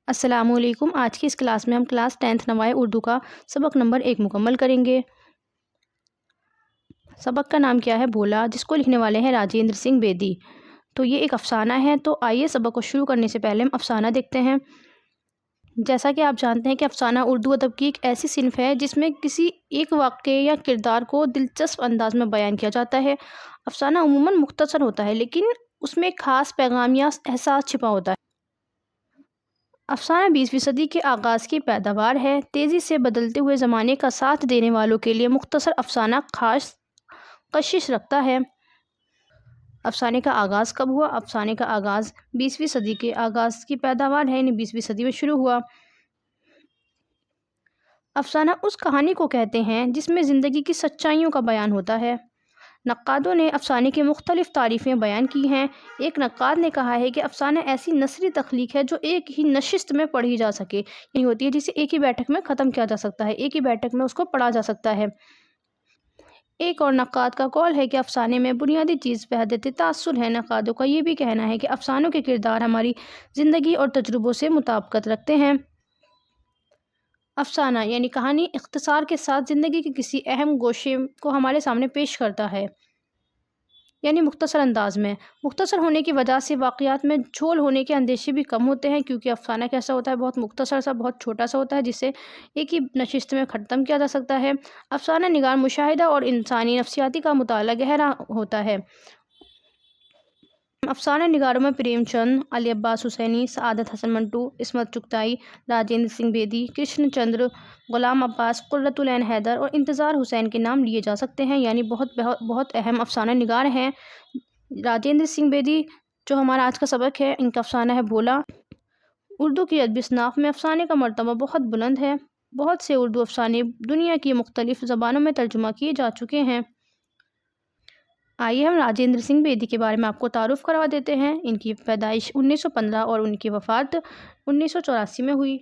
السلام علیکم۔ آج کی اس کلاس میں ہم کلاس 10th نوائے اردو کا سبق نمبر 1 مکمل کریں گے۔ سبق کا نام کیا ہے؟ بھولا، جس کو لکھنے والے ہیں راجندر سنگھ بیدی۔ تو یہ ایک افسانہ ہے، تو آئیے سبق کو شروع کرنے سے پہلے ہم افسانہ دیکھتے ہیں۔ جیسا کہ آپ جانتے ہیں کہ افسانہ اردو ادب کی ایک ایسی صنف ہے جس میں کسی ایک واقعے یا کردار کو دلچسپ انداز میں بیان کیا جاتا ہے۔ افسانہ عموماً مختصر ہوتا ہے لیکن اس میں ایک خاص پیغام یا احساس چھپا ہوتا ہے۔ افسانہ 20ویں صدی کے آغاز کی پیداوار ہے۔ تیزی سے بدلتے ہوئے زمانے کا ساتھ دینے والوں کے لیے مختصر افسانہ خاص کشش رکھتا ہے۔ افسانے کا آغاز کب ہوا؟ افسانے کا آغاز 20ویں صدی کے آغاز کی پیداوار ہے، یعنی 20ویں صدی میں شروع ہوا۔ افسانہ اس کہانی کو کہتے ہیں جس میں زندگی کی سچائیوں کا بیان ہوتا ہے۔ نقادوں نے افسانے کی مختلف تعریفیں بیان کی ہیں۔ ایک نقاد نے کہا ہے کہ افسانہ ایسی نثری تخلیق ہے جو ایک ہی نشست میں پڑھی جا سکے، یعنی ہوتی ہے جسے ایک ہی بیٹھک میں ختم کیا جا سکتا ہے، ایک ہی بیٹھک میں اس کو پڑھا جا سکتا ہے۔ ایک اور نقاد کا قول ہے کہ افسانے میں بنیادی چیز وحدت تاثر ہے۔ نقادوں کا یہ بھی کہنا ہے کہ افسانوں کے کردار ہماری زندگی اور تجربوں سے مطابقت رکھتے ہیں۔ افسانہ یعنی کہانی اختصار کے ساتھ زندگی کے کسی اہم گوشے کو ہمارے سامنے پیش کرتا ہے، یعنی مختصر انداز میں۔ مختصر ہونے کی وجہ سے واقعات میں جھول ہونے کے اندیشے بھی کم ہوتے ہیں، کیونکہ افسانہ کیسا ہوتا ہے؟ بہت مختصر سا، بہت چھوٹا سا ہوتا ہے جسے ایک ہی نشست میں ختم کیا جا سکتا ہے۔ افسانہ نگار مشاہدہ اور انسانی نفسیاتی کا مطالعہ گہرا ہوتا ہے۔ افسانہ نگاروں میں پریم چند، علی عباس حسینی، سعادت حسن منٹو، عصمت چغتائی، راجندر سنگھ بیدی، کرشن چندر، غلام عباس، قرۃ العین حیدر اور انتظار حسین کے نام لیے جا سکتے ہیں، یعنی بہت اہم افسانہ نگار ہیں۔ راجندر سنگھ بیدی جو ہمارا آج کا سبق ہے، ان کا افسانہ ہے بھولا۔ اردو کی ادبی اصناف میں افسانے کا مرتبہ بہت بلند ہے۔ بہت سے اردو افسانے دنیا کی مختلف زبانوں میں ترجمہ کیے جا چکے ہیں۔ آئیے ہم راجندر سنگھ بیدی کے بارے میں آپ کو تعارف کروا دیتے ہیں۔ ان کی پیدائش 1915 اور ان کی وفات 1984 میں ہوئی۔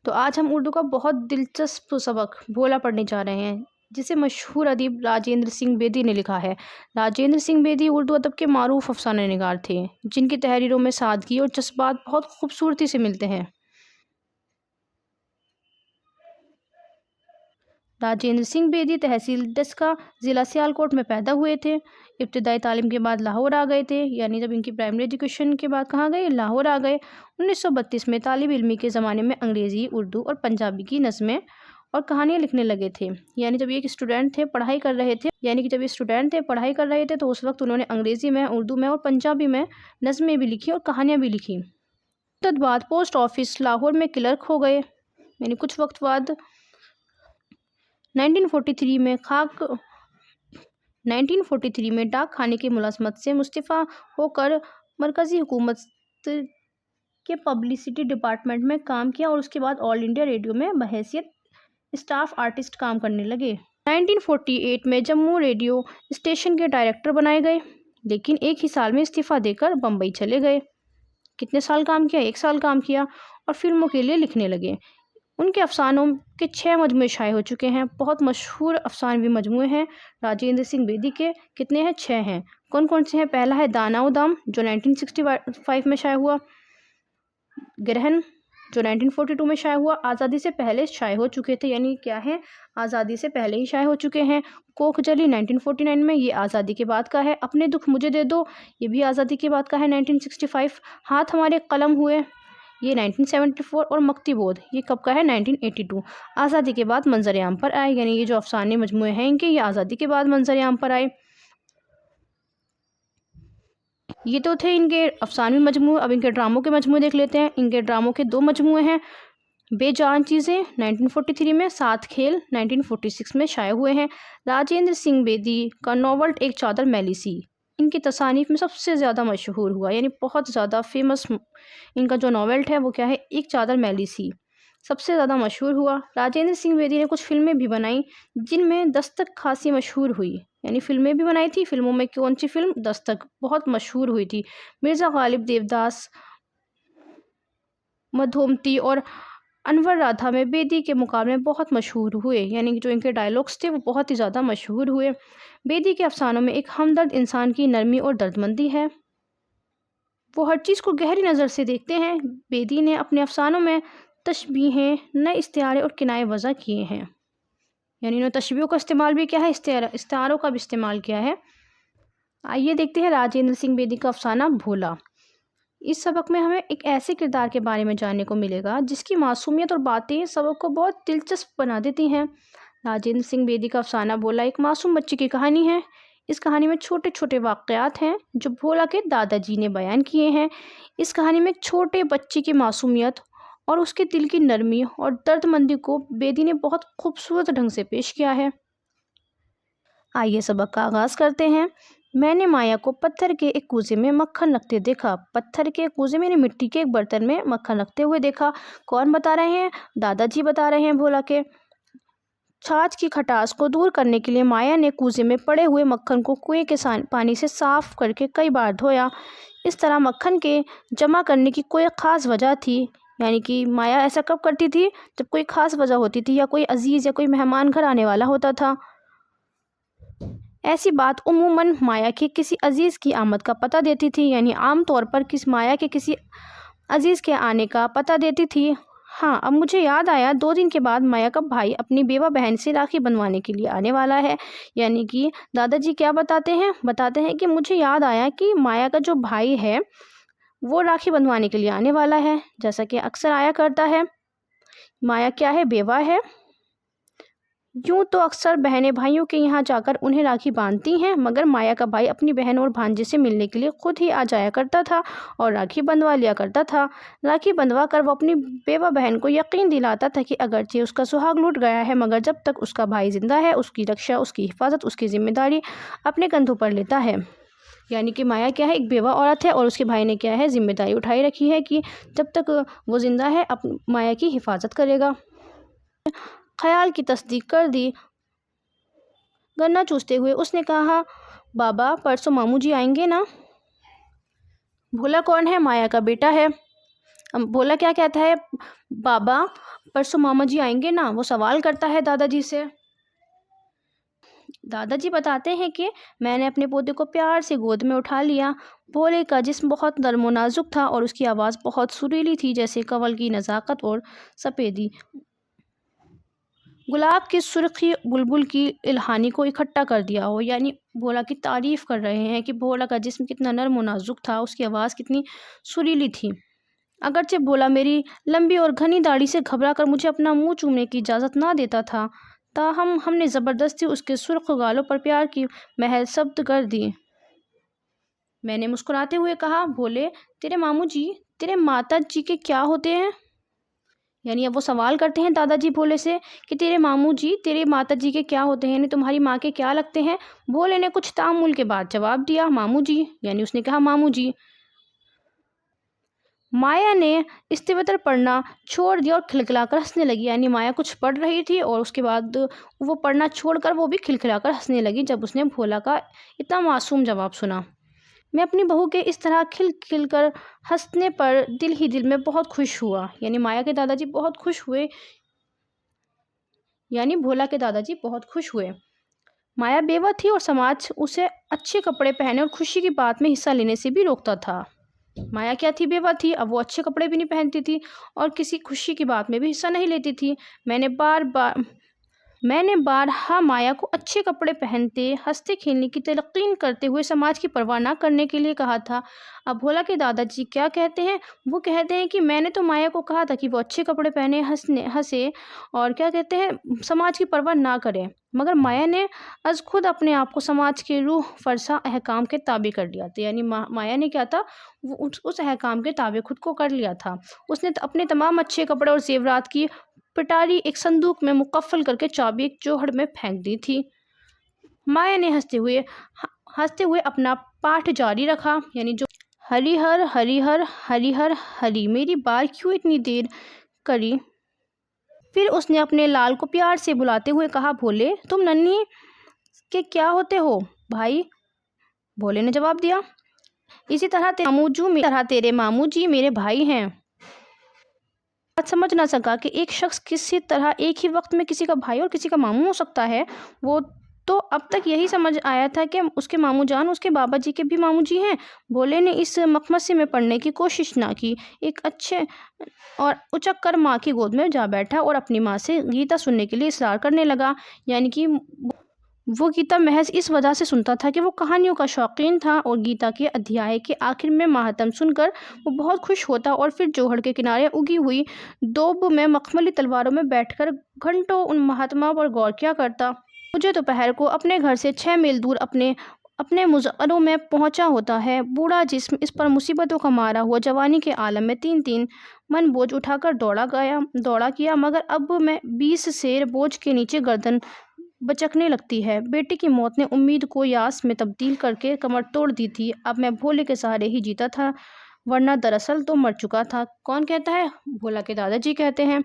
تو آج ہم اردو کا بہت دلچسپ سبق بھولا پڑھنے جا رہے ہیں، جسے مشہور ادیب راجندر سنگھ بیدی نے لکھا ہے۔ راجندر سنگھ بیدی اردو ادب کے معروف افسانہ نگار تھے، جن کی تحریروں میں سادگی اور جذبات بہت خوبصورتی سے ملتے ہیں۔ راجندر سنگھ بیدی تحصیل ڈسکہ، ضلع سیالکوٹ میں پیدا ہوئے تھے۔ ابتدائی تعلیم کے بعد لاہور آ گئے تھے، یعنی جب ان کی پرائمری ایجوکیشن کے بعد کہاں گئے؟ لاہور آ گئے۔ 1932 میں طالب علمی کے زمانے میں انگریزی، اردو اور پنجابی کی نظمیں اور کہانیاں لکھنے لگے تھے۔ یعنی جب یہ ایک اسٹوڈنٹ تھے، پڑھائی کر رہے تھے تو اس وقت انہوں نے انگریزی میں، اردو میں اور پنجابی میں نظمیں بھی لکھی اور کہانیاں بھی لکھی۔ مدت بعد پوسٹ آفس لاہور میں کلرک ہو گئے، یعنی کچھ وقت بعد 1943 میں ڈاک خانے کی ملازمت سے مستعفی ہو کر مرکزی حکومت کے پبلسٹی ڈپارٹمنٹ میں کام کیا اور اس کے بعد آل انڈیا ریڈیو میں بحیثیت اسٹاف آرٹسٹ کام کرنے لگے۔ 1948 میں جموں ریڈیو اسٹیشن کے ڈائریکٹر بنائے گئے، لیکن ایک ہی سال میں استعفیٰ دے کر بمبئی چلے گئے۔ کتنے سال کام کیا؟ 1 سال کام کیا اور فلموں کے لیے لکھنے لگے۔ ان کے افسانوں کے 6 مجموعے شائع ہو چکے ہیں۔ بہت مشہور افسانوی مجموعے ہیں راجندر سنگھ بیدی کے۔ کتنے ہیں؟ 6 ہیں۔ کون کون سے ہیں؟ پہلا ہے دانا و دام جو 1965 میں شائع ہوا، گرہن جو 1942 میں شائع ہوا، آزادی سے پہلے شائع ہو چکے تھے، یعنی کیا ہے؟ آزادی سے پہلے ہی شائع ہو چکے ہیں۔ کوکھ جلی 1949 میں، یہ آزادی کے بعد کا ہے۔ اپنے دکھ مجھے دے دو، یہ بھی آزادی کے بعد کا ہے 1965۔ ہاتھ ہمارے قلم ہوئے، یہ 1974۔ اور مکتی بودھ یہ کب کا ہے؟ 1982۔ آزادی کے بعد منظر عام پر آئے، یعنی یہ جو افسانے مجموعے ہیں ان کے، یہ آزادی کے بعد منظر عام پر آئے۔ یہ تو تھے ان کے افسانوی مجموعے۔ اب ان کے ڈراموں کے مجموعے دیکھ لیتے ہیں۔ ان کے ڈراموں کے 2 مجموعے ہیں۔ بے جان چیزیں 1943 میں، سات کھیل 1946 میں شائع ہوئے ہیں۔ راجندر سنگھ بیدی کا ناول ایک چادر میلی سی ان کی تصانیف میں سب سے زیادہ مشہور ہوا، یعنی بہت زیادہ فیمس ان کا جو ناول ہے وہ کیا ہے؟ ایک چادر میلی سی سب سے زیادہ مشہور ہوا۔ راجندر سنگھ بیدی نے کچھ فلمیں بھی بنائیں جن میں دستک خاصی مشہور ہوئی، یعنی فلمیں بھی بنائی تھی۔ فلموں میں کون سی فلم؟ دستک بہت مشہور ہوئی تھی۔ مرزا غالب دیوداس، مدھومتی اور انور رادھا میں بیدی کے مقابلے بہت مشہور ہوئے، یعنی جو ان کے ڈائلاگس تھے وہ بہت ہی زیادہ مشہور ہوئے۔ بیدی کے افسانوں میں ایک ہمدرد انسان کی نرمی اور دردمندی ہے۔ وہ ہر چیز کو گہری نظر سے دیکھتے ہیں۔ بیدی نے اپنے افسانوں میں تشبیہیں، نئے استعارے اور کنائے وضع کیے ہیں، یعنی انہوں نے تشبیہوں کا استعمال بھی کیا ہے، استعاروں کا بھی استعمال کیا ہے۔ آئیے دیکھتے ہیں راجندر سنگھ بیدی کا افسانہ بھولا۔ اس سبق میں ہمیں ایک ایسے کردار کے بارے میں جاننے کو ملے گا جس کی معصومیت اور باتیں سبق کو بہت دلچسپ بنا دیتی ہیں۔ راجندر سنگھ بیدی کا افسانہ بھولا ایک معصوم بچے کی کہانی ہے۔ اس کہانی میں چھوٹے چھوٹے واقعات ہیں جو بھولا کے دادا جی نے بیان کیے ہیں۔ اس کہانی میں ایک چھوٹے بچے کی معصومیت اور اس کے دل کی نرمی اور درد مندی کو بیدی نے بہت خوبصورت ڈھنگ سے پیش کیا ہے۔ آئیے سبق کا آغاز کرتے ہیں۔ میں نے مایا کو پتھر کے ایک کوزے میں مکھن رکھتے دیکھا۔ پتھر کے کوزے میں مٹی کے ایک برتن میں مکھن رکھتے ہوئے دیکھا۔ کون بتا رہے ہیں؟ دادا جی بتا رہے ہیں بھولا کے۔ چھاچھ کی کھٹاس کو دور کرنے کے لیے مایا نے کوزے میں پڑے ہوئے مکھن کو کنویں کے پانی سے صاف کر کے کئی بار دھویا۔ اس طرح مکھن کے جمع کرنے کی کوئی خاص وجہ تھی، یعنی کہ مایا ایسا کب کرتی تھی؟ جب کوئی خاص وجہ ہوتی تھی یا کوئی عزیز یا کوئی مہمان گھر آنے والا ہوتا تھا۔ ایسی بات عموماً مایا کے کسی عزیز کی آمد کا پتہ دیتی تھی، یعنی عام طور پر مایا کے کسی عزیز کے آنے کا پتہ دیتی تھی۔ ہاں، اب مجھے یاد آیا، 2 دن کے بعد مایا کا بھائی اپنی بیوہ بہن سے راکھی بندھوانے کے لیے آنے والا ہے۔ یعنی کہ دادا جی کیا بتاتے ہیں؟ بتاتے ہیں کہ مجھے یاد آیا کہ مایا کا جو بھائی ہے وہ راکھی بندھوانے کے لیے آنے والا ہے، جیسا کہ اکثر آیا کرتا ہے۔ مایا کیا ہے؟ بیوہ ہے۔ یوں تو اکثر بہنیں بھائیوں کے یہاں جا کر انہیں راکھی باندھتی ہیں، مگر مایا کا بھائی اپنی بہن اور بھانجے سے ملنے کے لیے خود ہی آ جایا کرتا تھا اور راکھی بندھوا لیا کرتا تھا۔ راکھی بندھوا کر وہ اپنی بیوہ بہن کو یقین دلاتا تھا کہ اگرچہ اس کا سہاگ لوٹ گیا ہے، مگر جب تک اس کا بھائی زندہ ہے اس کی رکشا، اس کی حفاظت، اس کی ذمہ داری اپنے کندھوں پر لیتا ہے۔ یعنی کہ مایا کیا ہے؟ ایک بیوہ عورت ہے اور اس کے بھائی نے کیا ہے؟ ذمہ داری اٹھائی رکھی ہے کہ جب تک وہ زندہ ہے مایا کی حفاظت کرے گا۔ خیال کی تصدیق کر دی۔ گنا چوستے ہوئے اس نے کہا، بابا پرسوں ماموں جی آئیں گے نا؟ بھولا کون ہے؟ مایا کا بیٹا ہے۔ بھولا کیا کہتا ہے؟ بابا پرسوں ماما جی آئیں گے نا؟ وہ سوال کرتا ہے دادا جی سے۔ دادا جی بتاتے ہیں کہ میں نے اپنے پوتے کو پیار سے گود میں اٹھا لیا۔ بھولے کا جسم بہت نرم و نازک تھا اور اس کی آواز بہت سریلی تھی، جیسے کنول کی نزاکت اور سپیدی گلاب کی سرخی بلبل کی الہانی کو اکٹھا کر دیا ہو۔ یعنی بھولا کی تعریف کر رہے ہیں کہ بھولا کا جسم کتنا نرم و نازک تھا، اس کی آواز کتنی سریلی تھی۔ اگرچہ بھولا میری لمبی اور گھنی داڑھی سے گھبرا کر مجھے اپنا منہ چومنے کی اجازت نہ دیتا تھا، تاہم ہم نے زبردستی اس کے سرخ گالوں پر پیار کی مہر ثبت کر دی۔ میں نے مسکراتے ہوئے کہا، بھولے تیرے ماموں جی، تیرے ماتا جی کے کیا ہوتے ہیں؟ یعنی اب وہ سوال کرتے ہیں دادا جی بھولے سے کہ تیرے ماموں جی، تیرے ماتا جی کے کیا ہوتے ہیں، یعنی تمہاری ماں کے کیا لگتے ہیں؟ بھولے نے کچھ تامل کے بعد جواب دیا، ماموں جی، یعنی اس نے کہا ماموں جی۔ مایا نے استوتر پڑھنا چھوڑ دیا اور کھلکھلا کر ہنسنے لگی۔ یعنی مایا کچھ پڑھ رہی تھی اور اس کے بعد وہ پڑھنا چھوڑ کر وہ بھی کھلکھلا کر ہنسنے لگی جب اس نے بھولا کا اتنا معصوم جواب سنا۔ میں اپنی بہو کے اس طرح کھل کھل کر ہنسنے پر دل ہی دل میں بہت خوش ہوا۔ یعنی مایا کے دادا جی بہت خوش ہوئے، یعنی بھولا کے دادا جی بہت خوش ہوئے۔ مایا بیوہ تھی اور سماج اسے اچھے کپڑے پہنے اور خوشی کی بات میں حصہ لینے سے بھی روکتا تھا۔ مایا کیا تھی؟ بیوہ تھی۔ اب وہ اچھے کپڑے بھی نہیں پہنتی تھی اور کسی خوشی کی بات میں بھی حصہ نہیں لیتی تھی۔ میں نے بارہا مایا کو اچھے کپڑے پہنتے، ہنستے کھیلنے کی تلقین کرتے ہوئے سماج کی پرواہ نہ کرنے کے لیے کہا تھا۔ اب بھولا کے دادا جی کیا کہتے ہیں؟ وہ کہتے ہیں کہ میں نے تو مایا کو کہا تھا کہ وہ اچھے کپڑے پہنے، ہنسے اور کیا کہتے ہیں، سماج کی پرواہ نہ کرے، مگر مایا نے از خود اپنے آپ کو سماج کے روح فرسا احکام کے تابع کر لیا تھا۔ یعنی مایا نے کیا تھا؟ وہ اس احکام کے تابع خود کو کر لیا تھا۔ اس نے اپنے تمام اچھے کپڑے اور زیورات کی پٹاری ایک صندوق میں مقفل کر کے چابی ایک چوہڑ میں پھینک دی تھی۔ مایا نے ہنستے ہوئے اپنا پاٹھ جاری رکھا، یعنی جو ہری ہر ہری ہر ہری ہر ہری، میری بار کیوں اتنی دیر کری؟ پھر اس نے اپنے لال کو پیار سے بلاتے ہوئے کہا، بھولے تم ننھی کے کیا ہوتے ہو بھائی؟ بھولے نے جواب دیا، اسی طرح تیرے ماموں جی میرے بھائی ہیں۔ بات سمجھ نہ سکا کہ ایک شخص کسی طرح ایک ہی وقت میں کسی کا بھائی اور کسی کا ماموں ہو سکتا ہے۔ وہ تو اب تک یہی سمجھ آیا تھا کہ اس کے ماموں جان اس کے بابا جی کے بھی ماموں جی ہیں۔ بھولے نے اس مخمصے میں پڑنے کی کوشش نہ کی، ایک اچھے اور اچک کر ماں کی گود میں جا بیٹھا اور اپنی ماں سے گیتا سننے کے لیے اصرار کرنے لگا۔ یعنی کہ وہ گیتا محض اس وجہ سے سنتا تھا کہ وہ کہانیوں کا شوقین تھا، اور گیتا کے ادھیائے کے آخر میں مہاتم سن کر وہ بہت خوش ہوتا اور پھر جوہڑ کے کنارے اگی ہوئی دوب میں مخملی تلواروں میں بیٹھ کر گھنٹوں ان مہاتما پر غور کیا کرتا۔ مجھے دوپہر کو اپنے گھر سے 6 میل دور اپنے مزاروں میں پہنچا ہوتا ہے۔ بوڑھا جسم اس پر مصیبتوں کا مارا ہوا جوانی کے عالم میں 3 من بوجھ اٹھا کر دوڑا کیا، مگر اب میں 20 سیر بوجھ کے نیچے گردن بچکنے لگتی ہے۔ بیٹی کی موت نے امید کو یاس میں تبدیل کر کے کمر توڑ دی تھی۔ اب میں بھولے کے سہارے ہی جیتا تھا، ورنہ دراصل تو مر چکا تھا۔ کون کہتا ہے؟ بھولا کے دادا جی کہتے ہیں۔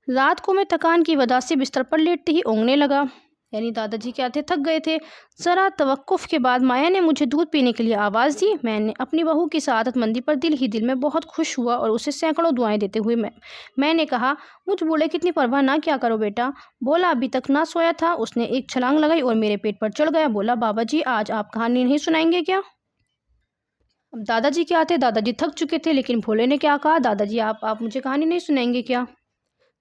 رات کو میں تھکان کی وجہ سے بستر پر لیٹتے ہی اونگنے لگا۔ یعنی دادا جی کیا تھے، تھک گئے تھے۔ ذرا توقف کے بعد مایا نے مجھے دودھ پینے کے لیے آواز دی۔ میں نے اپنی بہو کی سعادت مندی پر دل ہی دل میں بہت خوش ہوا اور اسے سینکڑوں دعائیں دیتے ہوئے میں نے کہا، مجھ بوڑھے کی اتنی پرواہ نہ کیا کرو بیٹا۔ بھولا ابھی تک نہ سویا تھا، اس نے ایک چھلانگ لگائی اور میرے پیٹ پر چڑھ گیا۔ بولا، بابا جی آج آپ کہانی نہیں سنائیں گے کیا؟ اب دادا جی کیا تھے، دادا جی تھک چکے تھے، لیکن بھولے نے کیا کہا، دادا جی آپ مجھے کہانی نہیں سنائیں گے کیا؟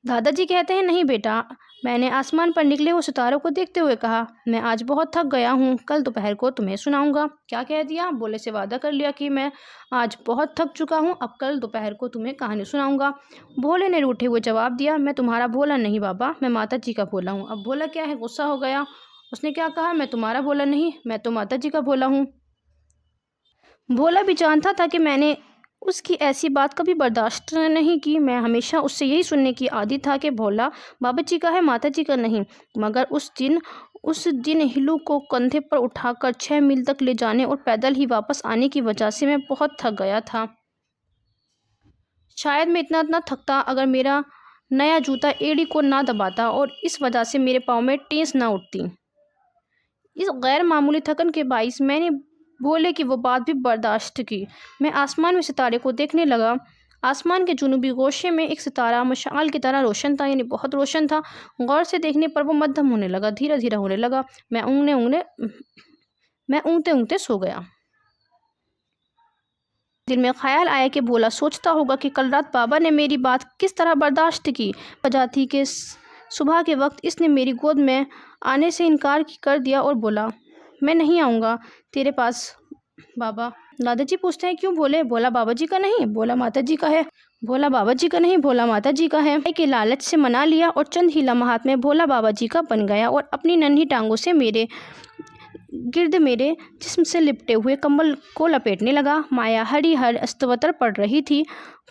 دادا جی کہتے ہیں، نہیں بیٹا۔ میں نے آسمان پر نکلے ہوئے ستاروں کو دیکھتے ہوئے کہا، میں آج بہت تھک گیا ہوں، کل دوپہر کو تمہیں سناؤں گا۔ کیا کہہ دیا؟ بھولے سے وعدہ کر لیا کہ میں آج بہت تھک چکا ہوں، اب کل دوپہر کو تمہیں کہانی سناؤں گا۔ بھولے نے روٹھے ہوئے جواب دیا، میں تمہارا بھولا نہیں بابا، میں ماتا جی کا بھولا ہوں۔ اب بھولا کیا ہے، غصہ ہو گیا۔ اس نے کیا کہا، میں تمہارا بھولا نہیں، میں تو ماتا جی کا بھولا ہوں۔ بھولا بھی جانتا تھا کہ میں نے اس کی ایسی بات کبھی برداشت نہیں کی۔ میں ہمیشہ اس سے یہی سننے کی عادی تھا کہ بھولا بابا جی کا ہے، ماتا جی کا نہیں۔ مگر اس دن ہلو کو کندھے پر اٹھا کر 6 میل تک لے جانے اور پیدل ہی واپس آنے کی وجہ سے میں بہت تھک گیا تھا۔ شاید میں اتنا تھکتا اگر میرا نیا جوتا ایڑی کو نہ دباتا اور اس وجہ سے میرے پاؤں میں ٹینس نہ اٹھتی۔ اس غیر معمولی تھکن کے باعث میں نے بھولے کی وہ بات بھی برداشت کی۔ میں آسمان میں ستارے کو دیکھنے لگا۔ آسمان کے جنوبی گوشے میں ایک ستارہ مشعل کی طرح روشن تھا، یعنی بہت روشن تھا۔ غور سے دیکھنے پر وہ مدھم ہونے لگا، دھیرے دھیرے ہونے لگا۔ میں اونگتے اونگتے سو گیا۔ دل میں خیال آیا کہ بھولا سوچتا ہوگا کہ کل رات بابا نے میری بات کس طرح برداشت کی۔ وجہ تھی کہ صبح کے وقت اس نے میری گود میں آنے سے انکار کر دیا اور بولا، میں نہیں آؤں گا تیرے پاس بابا۔ دادا جی پوچھتے ہیں، کیوں؟ بولا بابا جی کا نہیں، بولا ماتا جی کا ہے۔ بولا بابا جی کا نہیں، بولا ماتا جی کا ہے۔ کے لالچ سے منا لیا اور چند ہی لمحات میں بھولا بابا جی کا بن گیا اور اپنی ننھی ٹانگوں سے میرے گرد میرے جسم سے لپٹے ہوئے کمبل کو لپیٹنے لگا۔ مایا ہری ہر استوتر پڑ رہی تھی۔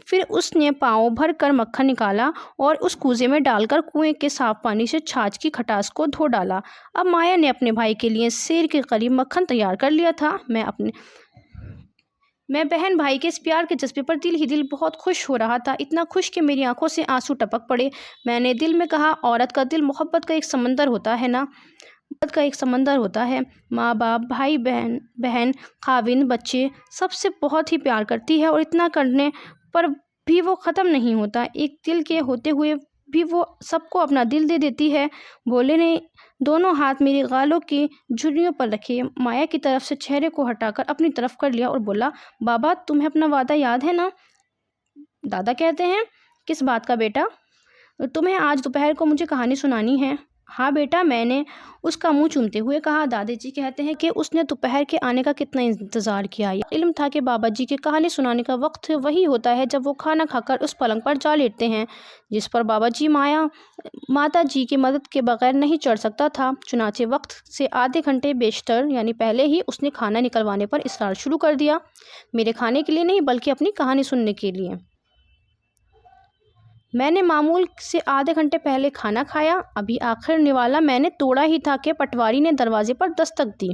پھر اس نے پاؤں بھر کر مکھن نکالا اور اس کوزے میں ڈال کر کنویں کے صاف پانی سے چھاچھ کی کھٹاس کو دھو ڈالا۔ اب مایا نے اپنے بھائی کے لیے سیر کے قریب مکھن تیار کر لیا تھا۔ میں بہن بھائی کے اس پیار کے جذبے پر دل ہی دل بہت خوش ہو رہا تھا، اتنا خوش کہ میری آنکھوں سے آنسو ٹپک پڑے۔ میں نے دل میں کہا، عورت کا دل محبت کا ایک سمندر ہوتا ہے نا، محبت کا ایک سمندر ہوتا ہے۔ ماں باپ، بھائی بہن، خاوند، بچے سب سے بہت ہی پیار کرتی ہے اور اتنا کرنے پر بھی وہ ختم نہیں ہوتا۔ ایک دل کے ہوتے ہوئے بھی وہ سب کو اپنا دل دے دیتی ہے۔ بھولے نے دونوں ہاتھ میری گالوں کی جھریوں پر رکھے، مایا کی طرف سے چہرے کو ہٹا کر اپنی طرف کر لیا اور بولا، بابا تمہیں اپنا وعدہ یاد ہے نا؟ دادا کہتے ہیں، کس بات کا بیٹا؟ تمہیں آج دوپہر کو مجھے کہانی سنانی ہے۔ ہاں بیٹا، میں نے اس کا منہ چومتے ہوئے کہا۔ دادا جی کہتے ہیں کہ اس نے دوپہر کے آنے کا کتنا انتظار کیا۔ علم تھا کہ بابا جی کے کہانی سنانے کا وقت وہی ہوتا ہے جب وہ کھانا کھا کر اس پلنگ پر جا لیٹتے ہیں جس پر بابا جی ماتا جی کی مدد کے بغیر نہیں چڑھ سکتا تھا۔ چنانچہ وقت سے آدھے گھنٹے بیشتر یعنی پہلے ہی اس نے کھانا نکلوانے پر اصرار شروع کر دیا، میرے کھانے کے لیے نہیں بلکہ اپنی کہانی سننے کے لیے۔ میں نے معمول سے آدھے گھنٹے پہلے کھانا کھایا، ابھی آخر نوالا میں نے توڑا ہی تھا کہ پٹواری نے دروازے پر دستک دی۔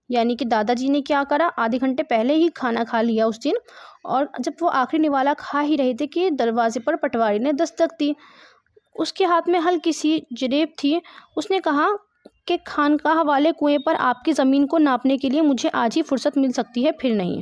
یعنی کہ دادا جی نے کیا کرا، آدھے گھنٹے پہلے ہی کھانا کھا لیا اس دن، اور جب وہ آخری نوالا کھا ہی رہے تھے کہ دروازے پر پٹواری نے دستک دی۔ اس کے ہاتھ میں ہلکی سی جریب تھی۔ اس نے کہا کہ خانقاہ والے کنویں پر آپ کی زمین کو ناپنے کے لیے مجھے آج ہی فرصت مل سکتی ہے، پھر نہیں۔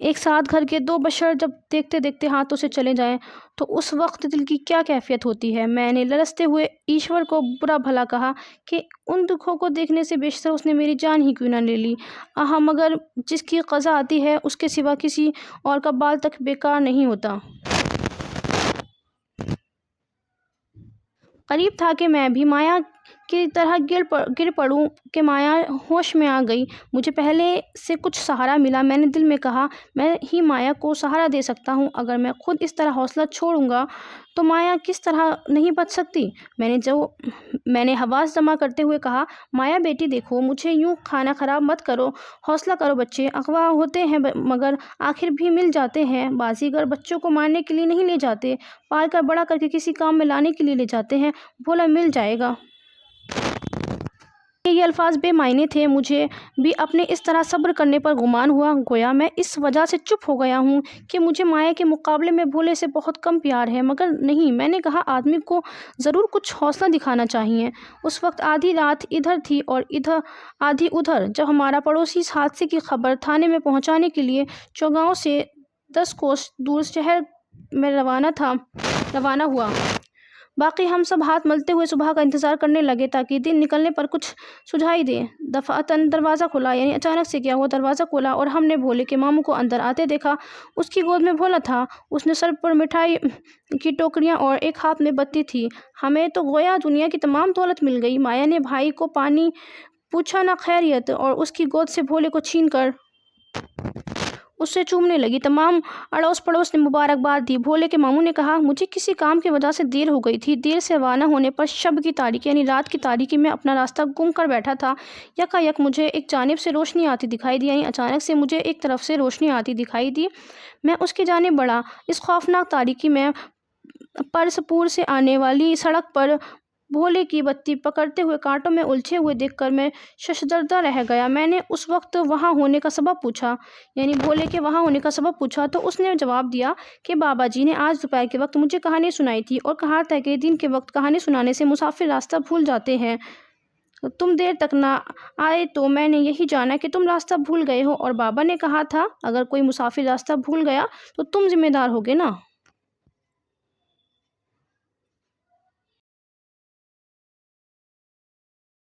ایک ساتھ گھر کے دو بشر جب دیکھتے دیکھتے ہاتھوں سے چلے جائیں تو اس وقت دل کی کیا کیفیت ہوتی ہے۔ میں نے لرزتے ہوئے ایشور کو برا بھلا کہا کہ ان دکھوں کو دیکھنے سے بیشتر اس نے میری جان ہی کیوں نہ لے لی۔ مگر جس کی قضا آتی ہے اس کے سوا کسی اور کا بال تک بیکار نہیں ہوتا۔ قریب تھا کہ میں بھی مایا کی طرح گر پڑوں کہ مایا ہوش میں آ گئی۔ مجھے پہلے سے کچھ سہارا ملا۔ میں نے دل میں کہا، میں ہی مایا کو سہارا دے سکتا ہوں۔ اگر میں خود اس طرح حوصلہ چھوڑوں گا تو مایا کس طرح نہیں بچ سکتی۔ میں نے حواس جمع کرتے ہوئے کہا، مایا بیٹی دیکھو، مجھے یوں کھانا خراب مت کرو، حوصلہ کرو بچے، اغوا ہوتے ہیں مگر آخر بھی مل جاتے ہیں۔ بازیگر بچوں کو مارنے کے لیے نہیں لے جاتے، پال کر بڑا کر کے کسی کام میں لانے کے لیے لے جاتے ہیں۔ بولا، مل جائے گا۔ یہ الفاظ بے معنی تھے۔ مجھے بھی اپنے اس طرح صبر کرنے پر گمان ہوا، گویا میں اس وجہ سے چپ ہو گیا ہوں کہ مجھے مایا کے مقابلے میں بھولے سے بہت کم پیار ہے۔ مگر نہیں، میں نے کہا، آدمی کو ضرور کچھ حوصلہ دکھانا چاہیے۔ اس وقت آدھی رات ادھر تھی اور آدھی ادھر، جب ہمارا پڑوسی اس حادثے کی خبر تھانے میں پہنچانے کے لیے چوگاؤں سے 10 کوس دور شہر میں روانہ ہوا۔ باقی ہم سب ہاتھ ملتے ہوئے صبح کا انتظار کرنے لگے تاکہ دن نکلنے پر کچھ سجھائی دے۔ دفعتاً دروازہ کھلا، یعنی اچانک سے کیا ہوا، دروازہ کھلا اور ہم نے بھولے کے ماموں کو اندر آتے دیکھا۔ اس کی گود میں بھولا تھا، اس نے سر پر مٹھائی کی ٹوکریاں اور ایک ہاتھ میں بتی تھی۔ ہمیں تو گویا دنیا کی تمام دولت مل گئی۔ مایا نے بھائی کو پانی پوچھا، نہ خیریت، اور اس کی گود سے بھولے کو چھین کر اس سے چومنے لگی۔ تمام اڑوس پڑوس نے مبارکباد دی۔ بھولے کے ماموں نے کہا، مجھے کسی کام کی وجہ سے دیر ہو گئی تھی۔ دیر سے روانہ ہونے پر شب کی تاریکی، یعنی رات کی تاریکی میں اپنا راستہ گم کر بیٹھا تھا۔ یکایک مجھے ایک جانب سے روشنی آتی دکھائی دی، یعنی اچانک سے مجھے ایک طرف سے روشنی آتی دکھائی دی۔ میں اس کی جانب بڑھا۔ اس خوفناک تاریکی میں پرسپور سے آنے والی سڑک پر بھولے کی بتی پکڑتے ہوئے کانٹوں میں الجھے ہوئے دیکھ کر میں ششدردہ رہ گیا۔ میں نے اس وقت وہاں ہونے کا سبب پوچھا، یعنی بھولے کے وہاں ہونے کا سبب پوچھا تو اس نے جواب دیا کہ بابا جی نے آج دوپہر کے وقت مجھے کہانی سنائی تھی اور کہا تھا کہ دن کے وقت کہانی سنانے سے مسافر راستہ بھول جاتے ہیں۔ تم دیر تک نہ آئے تو میں نے یہی جانا کہ تم راستہ بھول گئے ہو، اور بابا نے کہا تھا اگر کوئی مسافر راستہ بھول گیا تو تم ذمہ دار ہوگے نا۔